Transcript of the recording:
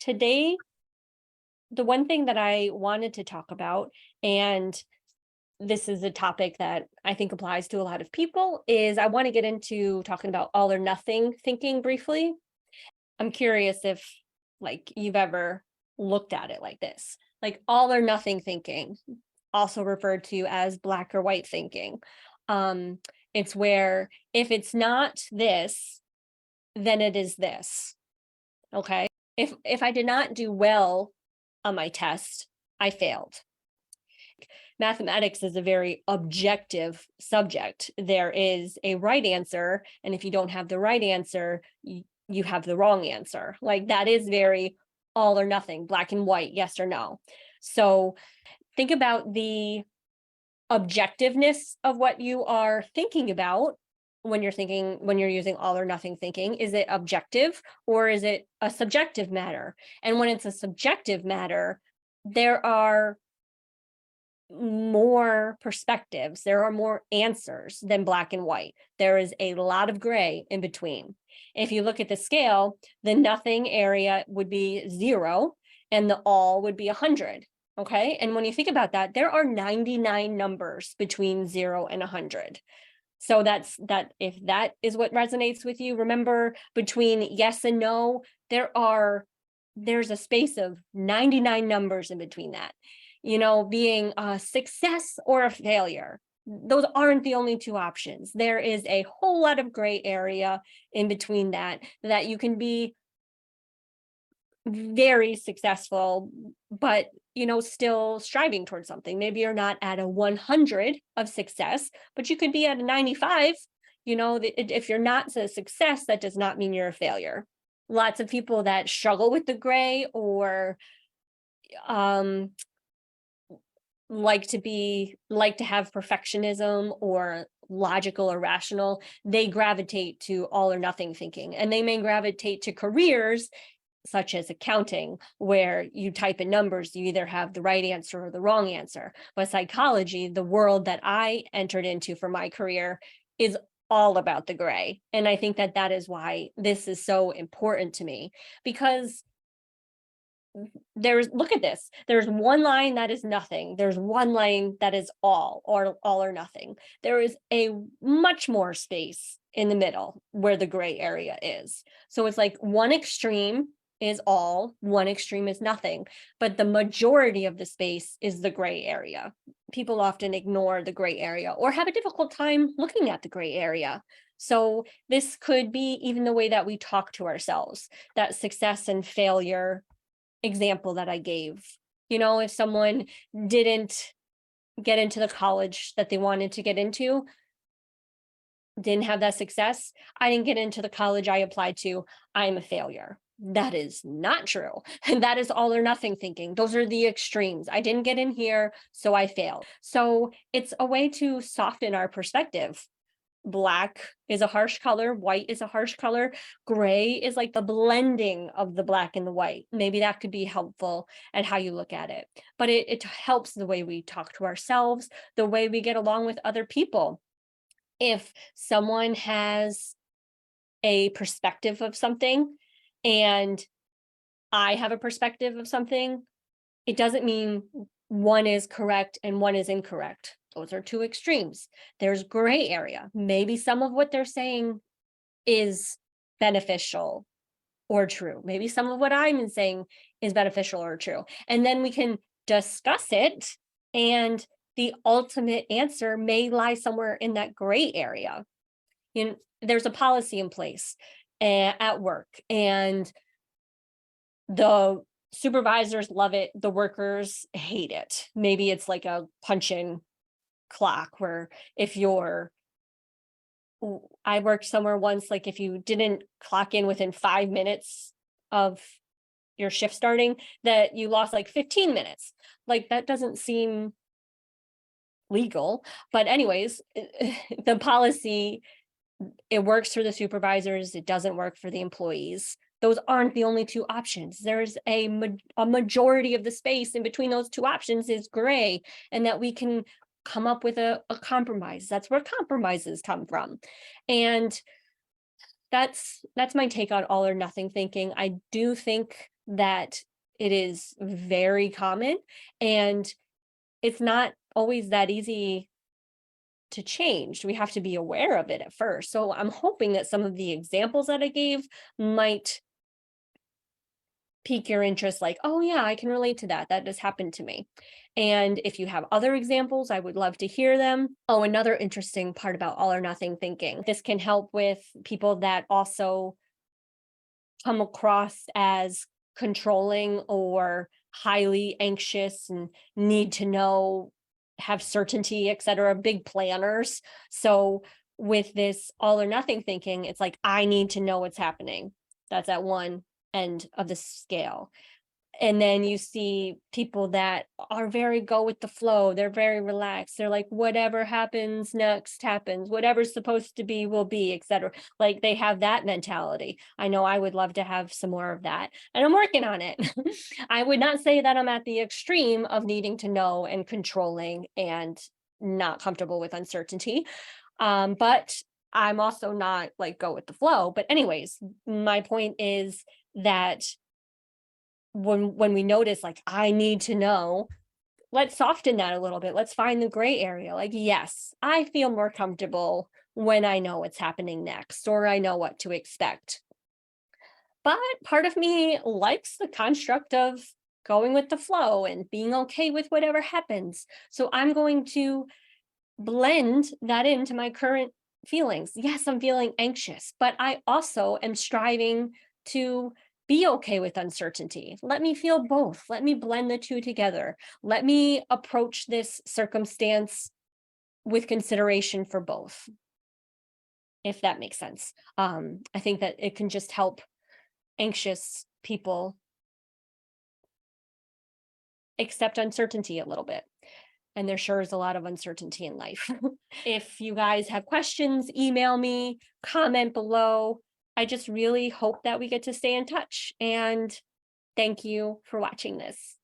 Today, the one thing that I wanted to talk about, and this is a topic that I think applies to a lot of people, is I want to get into talking about all or nothing thinking briefly. I'm curious if you've ever looked at it like this. Like all or nothing thinking, also referred to as black or white thinking. Um, it's where if it's not this, then it is this. Okay. If I did not do well on my test, I failed. Mathematics is a very objective subject. There is a right answer, and if you don't have the right answer, you have the wrong answer. Like that is very all or nothing, black and white, yes or no. So think about the objectiveness of what you are thinking about when you're using all or nothing thinking. Is it objective or is it a subjective matter? And when it's a subjective matter, there are more perspectives, there are more answers than black and white. There is a lot of gray in between. If you look at the scale, the nothing area would be 0 and the all would be 100. Okay. And when you think about that, there are 99 numbers between 0 and 100. So that's that. If that is what resonates with you, remember between yes and no, there's a space of 99 numbers in between that. Being a success or a failure. Those aren't the only two options. There is a whole lot of gray area in between that you can be very successful, but still striving towards something. Maybe you're not at a 100 of success, but you could be at a 95. If you're not a success, that does not mean you're a failure. Lots of people that struggle with the gray or like to have perfectionism or logical or rational, they gravitate to all or nothing thinking, and they may gravitate to careers such as accounting, where you type in numbers, you either have the right answer or the wrong answer. But psychology, the world that I entered into for my career, is all about the gray. And I think that is why this is so important to me, because look at this. There's one line that is nothing. There's one line that is all or nothing. There is a much more space in the middle where the gray area is. So it's like one extreme is all, one extreme is nothing, but the majority of the space is the gray area. People often ignore the gray area or have a difficult time looking at the gray area. So this could be even the way that we talk to ourselves, that success and failure example that I gave. If someone didn't get into the college that they wanted to get into, didn't have that success, I didn't get into the college I applied to, I'm a failure. That is not true. And that is all or nothing thinking. Those are the extremes. I didn't get in here, so I failed. So it's a way to soften our perspective. Black is a harsh color, white is a harsh color, gray is like the blending of the black and the white. Maybe that could be helpful at how you look at it. But it helps the way we talk to ourselves, the way we get along with other people. If someone has a perspective of something and I have a perspective of something, it doesn't mean one is correct and one is incorrect. Those are two extremes. There's gray area. Maybe some of what they're saying is beneficial or true. Maybe some of what I'm saying is beneficial or true. And then we can discuss it, and the ultimate answer may lie somewhere in that gray area. There's a policy in place at work, and the supervisors love it, the workers hate it. Maybe it's like a punch-in clock where I worked somewhere once, like if you didn't clock in within 5 minutes of your shift starting, that you lost like 15 minutes. Like that doesn't seem legal. But anyways, the policy, it works for the supervisors, it doesn't work for the employees. Those aren't the only two options. There's a majority of the space in between those two options is gray, and that we can come up with a compromise. That's where compromises come from. And that's my take on all or nothing thinking. I do think that it is very common, and it's not always that easy to change. We have to be aware of it at first. So I'm hoping that some of the examples that I gave might pique your interest, like, oh yeah, I can relate to that. That just happened to me. And if you have other examples, I would love to hear them. Oh, another interesting part about all or nothing thinking. This can help with people that also come across as controlling or highly anxious and need to know, have certainty, etc., big planners. So with this all or nothing thinking, it's like, I need to know what's happening. That's at one end of the scale. And then you see people that are very go with the flow. They're very relaxed. They're like, whatever happens next happens. Whatever's supposed to be will be, etc. Like they have that mentality. I know I would love to have some more of that, and I'm working on it. I would not say that I'm at the extreme of needing to know and controlling and not comfortable with uncertainty. But I'm also not like go with the flow. But anyways, my point is that when we notice, like, I need to know, let's soften that a little bit. Let's find the gray area. Like, yes, I feel more comfortable when I know what's happening next, or I know what to expect. But part of me likes the construct of going with the flow and being okay with whatever happens. So I'm going to blend that into my current feelings. Yes, I'm feeling anxious, but I also am striving to be okay with uncertainty. Let me feel both. Let me blend the two together. Let me approach this circumstance with consideration for both, if that makes sense. I think that it can just help anxious people accept uncertainty a little bit. And there sure is a lot of uncertainty in life. If you guys have questions, email me, comment below. I just really hope that we get to stay in touch. And thank you for watching this.